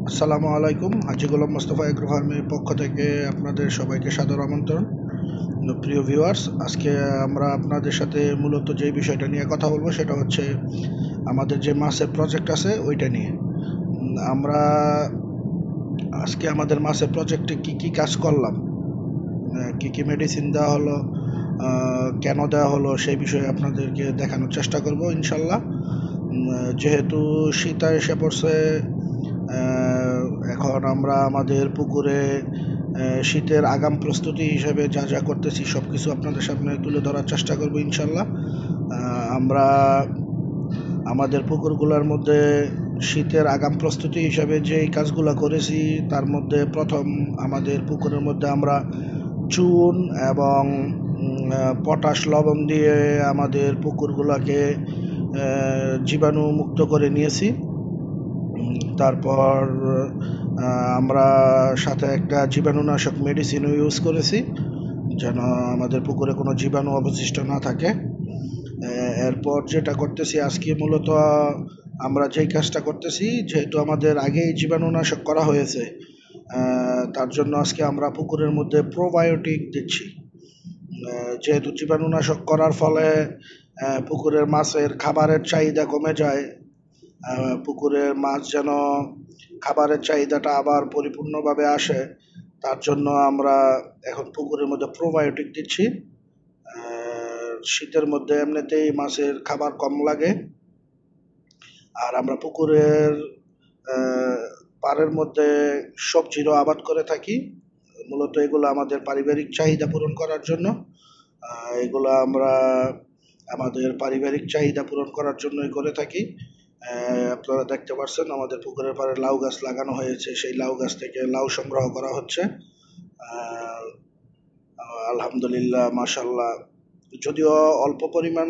আসসালামু আলাইকুম। হাজী গোলাম মোস্তফা এগ্রো ফার্মের পক্ষ থেকে আপনাদের সবাইকে সাদর আমন্ত্রণ। প্রিয় ভিউয়ার্স, আজকে আমরা আপনাদের সাথে মূলত যে বিষয়টা নিয়ে কথা বলবো সেটা হচ্ছে আমাদের যে মাছের প্রজেক্ট আছে ওইটা নিয়ে। আমরা আজকে আমাদের মাছের প্রজেক্টে কি কি কাজ করলাম, কি কি মেডিসিন দেওয়া হলো, কেন দেওয়া হলো, সেই বিষয়ে আপনাদেরকে দেখানোর চেষ্টা করব ইনশাল্লাহ। যেহেতু শীত এসে পড়ছে, এখন আমরা আমাদের পুকুরে শীতের আগাম প্রস্তুতি হিসেবে যা যা করতেছি সব কিছু আপনাদের সামনে তুলে ধরার চেষ্টা করব ইনশাল্লাহ। আমরা আমাদের পুকুরগুলোর মধ্যে শীতের আগাম প্রস্তুতি হিসাবে যেই কাজগুলো করেছি তার মধ্যে প্রথম, আমাদের পুকুরের মধ্যে আমরা চুন এবং পটাশ লবণ দিয়ে আমাদের পুকুরগুলোকে জীবাণু মুক্ত করে নিয়েছি। তারপর আমরা সাথে একটা জীবাণুনাশক মেডিসিনও ইউজ করেছি যেন আমাদের পুকুরে কোনো জীবাণু অবশিষ্ট না থাকে। এরপর যেটা করতেছি আজকে, মূলত আমরা যেই কাজটা করতেছি, যেহেতু আমাদের আগেই জীবাণুনাশক করা হয়েছে, তার জন্য আজকে আমরা পুকুরের মধ্যে প্রোবায়োটিক দিচ্ছি। যেহেতু জীবাণুনাশক করার ফলে পুকুরের মাছের খাবারের চাহিদা কমে যায়, পুকুরের মাছ যেন খাবারের চাহিদাটা আবার পরিপূর্ণভাবে আসে, তার জন্য আমরা এখন পুকুরের মধ্যে প্রোবায়োটিক দিচ্ছি। শীতের মধ্যে এমনিতেই মাছের খাবার কম লাগে, আর আমরা পুকুরের পাড়ের মধ্যে সবজিরও আবাদ করে থাকি। মূলত এগুলো আমাদের পারিবারিক চাহিদা পূরণ করার জন্য। এগুলো আমরা আমাদের পারিবারিক চাহিদা পূরণ করার জন্যই করে থাকি। আপনারা দেখতে পাচ্ছেন আমাদের পুকুরের পাড়ে লাউ গাছ লাগানো হয়েছে, সেই লাউ গাছ থেকে লাউ সংগ্রহ করা হচ্ছে। আলহামদুলিল্লাহ, মাশাল্লাহ, যদিও অল্প পরিমাণ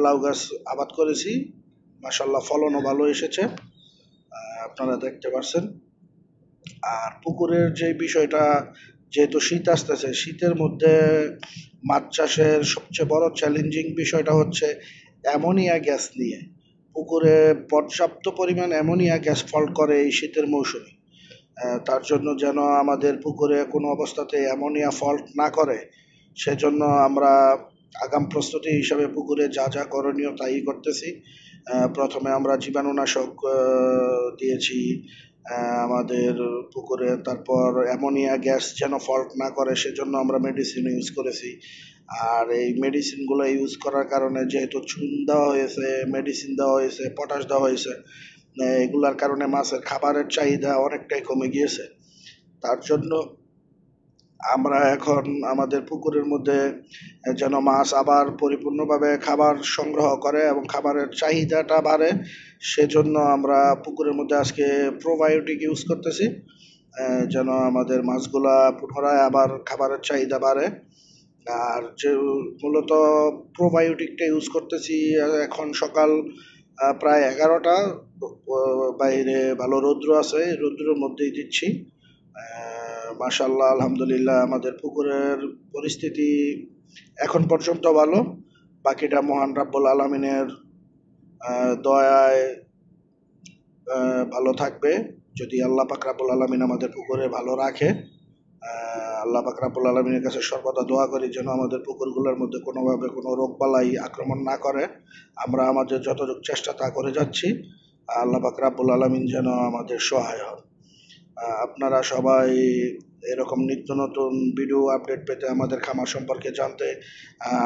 লাউ গাছ আবাদ করেছি, মাশাল্লাহ ফলনও ভালো এসেছে, আপনারা দেখতে পাচ্ছেন। আর পুকুরের যে বিষয়টা, যেহেতু শীত আসতেছে, শীতের মধ্যে মাছ চাষের সবচেয়ে বড় চ্যালেঞ্জিং বিষয়টা হচ্ছে অ্যামোনিয়া গ্যাস নিয়ে। পুকুরে পর্যাপ্ত পরিমাণ অ্যামোনিয়া গ্যাস ফল্ট করে এই শীতের মৌসুমে। তার জন্য যেন আমাদের পুকুরে কোনো অবস্থাতে অ্যামোনিয়া ফল্ট না করে, সেজন্য আমরা আগাম প্রস্তুতি হিসাবে পুকুরে যা যা করণীয় তাই করতেছি। প্রথমে আমরা জীবাণুনাশক দিয়েছি আমাদের পুকুরে, তারপর অ্যামোনিয়া গ্যাস যেন ফল্ট না করে সেজন্য আমরা মেডিসিন ইউজ করেছি। আর এই মেডিসিনগুলো ইউজ করার কারণে, যেহেতু চুন দেওয়া হয়েছে, মেডিসিন দেওয়া হয়েছে, পটাশ দেওয়া হয়েছে, এগুলার কারণে মাছের খাবারের চাহিদা অনেকটাই কমে গিয়েছে। তার জন্য আমরা এখন আমাদের পুকুরের মধ্যে যেন মাছ আবার পরিপূর্ণভাবে খাবার সংগ্রহ করে এবং খাবারের চাহিদাটা বাড়ে, সেজন্য আমরা পুকুরের মধ্যে আজকে প্রোবায়োটিক ইউজ করতেছি, যেন আমাদের মাছগুলা পুনরায় আবার খাবারের চাহিদা বাড়ে। আর যে মূলত প্রোবায়োটিকটা ইউজ করতেছি এখন সকাল প্রায় 11টা, বাইরে ভালো রৌদ্র আছে, রৌদ্রের মধ্যেই দিচ্ছি। মাশাল্লাহ, আলহামদুলিল্লাহ, আমাদের পুকুরের পরিস্থিতি এখন পর্যন্ত ভালো। বাকিটা মহান রাব্বুল আলামিনের দয়ায় ভালো থাকবে, যদি আল্লাহ পাক রাব্বুল আলামিন আমাদের পুকুরে ভালো রাখে। আল্লাহ পাক রাব্বুল আলামিনের কাছে সর্বদা দোয়া করি যেন আমাদের পুকুরগুলোর মধ্যে কোনোভাবে কোনো রোগবালাই আক্রমণ না করে। আমরা আমাদের যতটুকু চেষ্টা তা করে যাচ্ছি, আল্লাহ পাক রাব্বুল আলামিন যেন আমাদের সহায় হন। আপনারা সবাই এরকম নিত্য নতুন ভিডিও আপডেট পেতে, আমাদের খামার সম্পর্কে জানতে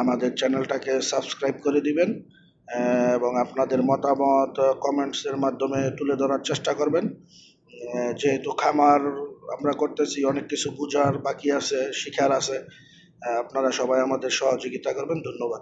আমাদের চ্যানেলটাকে সাবস্ক্রাইব করে দিবেন এবং আপনাদের মতামত কমেন্টসের মাধ্যমে তুলে ধরার চেষ্টা করবেন। যেহেতু খামার আমরা করতেছি, অনেক কিছু বোঝার বাকি আছে, শিখার আছে, আপনারা সবাই আমাদের সহযোগিতা করবেন। ধন্যবাদ।